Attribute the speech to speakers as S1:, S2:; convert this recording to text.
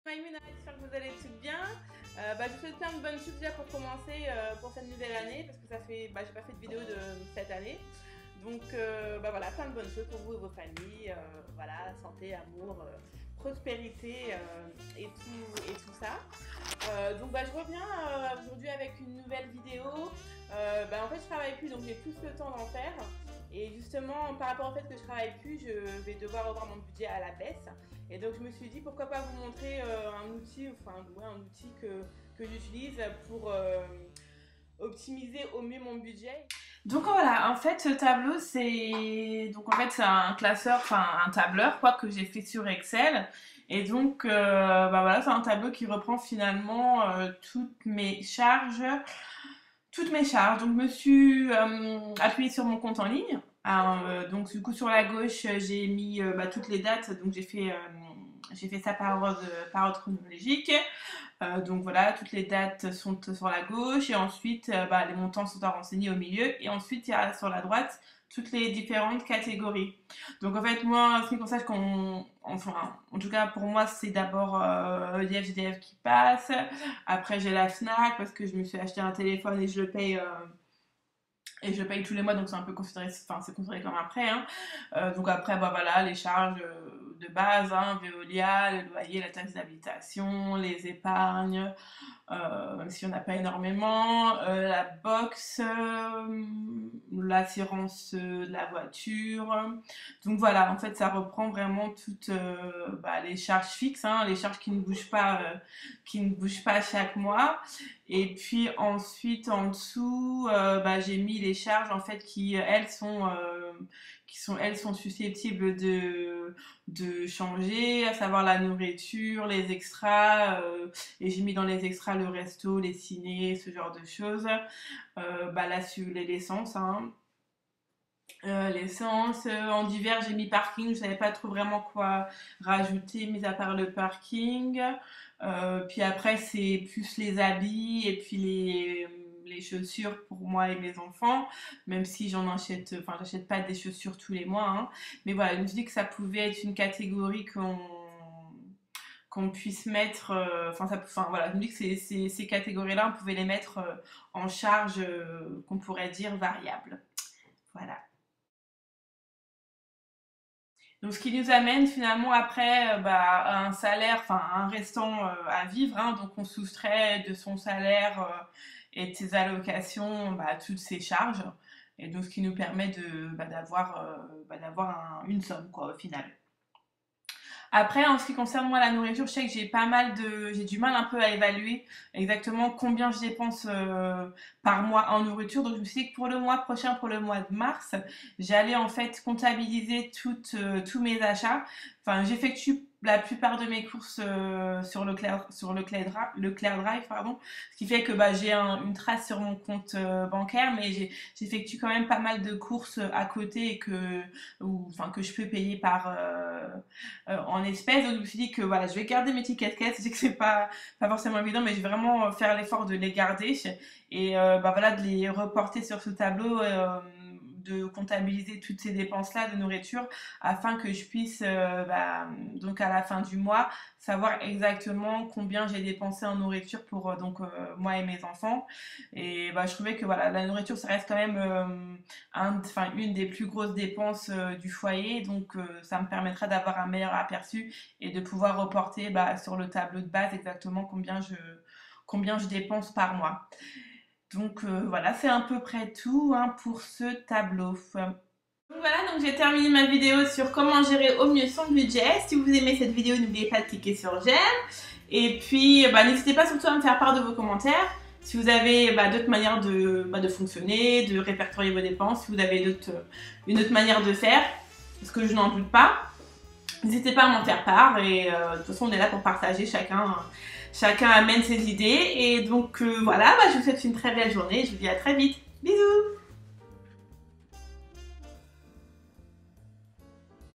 S1: Maïmouna, j'espère que vous allez toutes bien. Je vous souhaite plein de bonnes choses déjà pour commencer pour cette nouvelle année parce que ça fait, j'ai pas fait de vidéo de cette année. Donc voilà, plein de bonnes choses pour vous et vos familles. Voilà, santé, amour, prospérité et tout ça. Je reviens aujourd'hui avec une nouvelle vidéo. En fait, je travaille plus, donc j'ai plus le temps d'en faire. Et justement, par rapport au fait que je travaille plus, je vais devoir revoir mon budget à la baisse. Et donc je me suis dit pourquoi pas vous montrer un outil que j'utilise pour optimiser au mieux mon budget. Donc voilà, en fait ce tableau c'est un classeur, enfin un tableur quoi que j'ai fait sur Excel. Et donc voilà, c'est un tableau qui reprend finalement toutes mes charges. Donc je me suis appuyée sur mon compte en ligne. Donc du coup sur la gauche j'ai mis toutes les dates, donc j'ai fait ça par ordre chronologique. Donc voilà, toutes les dates sont sur la gauche et ensuite les montants sont à renseigner au milieu et ensuite il y a sur la droite toutes les différentes catégories. Donc en fait moi, ce qui concerne en tout cas pour moi c'est d'abord EDF, GDF qui passe. Après j'ai la Fnac parce que je me suis acheté un téléphone et je le paye tous les mois, donc c'est un peu considéré, c'est considéré comme un prêt. Donc après, voilà, les charges de base, Veolia, le loyer, la taxe d'habitation, les épargnes, même s'il n'y en a pas énormément, la box, l'assurance de la voiture. Donc voilà, en fait, ça reprend vraiment toutes les charges fixes, les charges qui ne bougent pas chaque mois. Et puis ensuite en dessous, j'ai mis les charges en fait qui elles sont susceptibles de changer, à savoir la nourriture, les extras, et j'ai mis dans les extras le resto, les cinés, ce genre de choses. L'essence, l'essence, en divers j'ai mis parking, je savais pas trop vraiment quoi rajouter mis à part le parking. Puis après c'est plus les habits et puis les chaussures pour moi et mes enfants, même si j'achète pas des chaussures tous les mois, mais voilà, je me suis dit que ça pouvait être une catégorie qu'on puisse mettre, voilà, je me dis que ces catégories-là, on pouvait les mettre en charge, qu'on pourrait dire variable. Voilà. Donc ce qui nous amène finalement après à un salaire, enfin un restant à vivre. Donc on soustrait de son salaire et de ses allocations toutes ses charges. Et donc ce qui nous permet d'avoir une somme quoi au final. Après, en ce qui concerne moi la nourriture, je sais que j'ai du mal un peu à évaluer exactement combien je dépense par mois en nourriture. Donc je me suis dit que pour le mois prochain, pour le mois de mars, j'allais en fait comptabiliser tous mes achats. Enfin, j'effectue la plupart de mes courses sur Leclerc Drive, pardon. Ce qui fait que j'ai une trace sur mon compte bancaire, mais j'effectue quand même pas mal de courses à côté et que je peux payer en espèces. Donc je me suis dit que voilà, je vais garder mes tickets caisse. Je sais que c'est pas forcément évident, mais je vais vraiment faire l'effort de les garder et de les reporter sur ce tableau. De comptabiliser toutes ces dépenses-là de nourriture afin que je puisse, donc à la fin du mois, savoir exactement combien j'ai dépensé en nourriture pour moi et mes enfants. Et je trouvais que voilà, la nourriture, ça reste quand même une des plus grosses dépenses du foyer, donc ça me permettra d'avoir un meilleur aperçu et de pouvoir reporter sur le tableau de base exactement combien je dépense par mois. Donc voilà, c'est à peu près tout pour ce tableau. Voilà, donc j'ai terminé ma vidéo sur comment gérer au mieux son budget. Si vous aimez cette vidéo, n'oubliez pas de cliquer sur j'aime. Et puis, n'hésitez pas surtout à me faire part de vos commentaires. Si vous avez d'autres manières de fonctionner, de répertorier vos dépenses, si vous avez une autre manière de faire, parce que je n'en doute pas, n'hésitez pas à m'en faire part. Et de toute façon, on est là pour partager, chacun amène ses idées. Et donc voilà, je vous souhaite une très belle journée. Je vous dis à très vite. Bisous!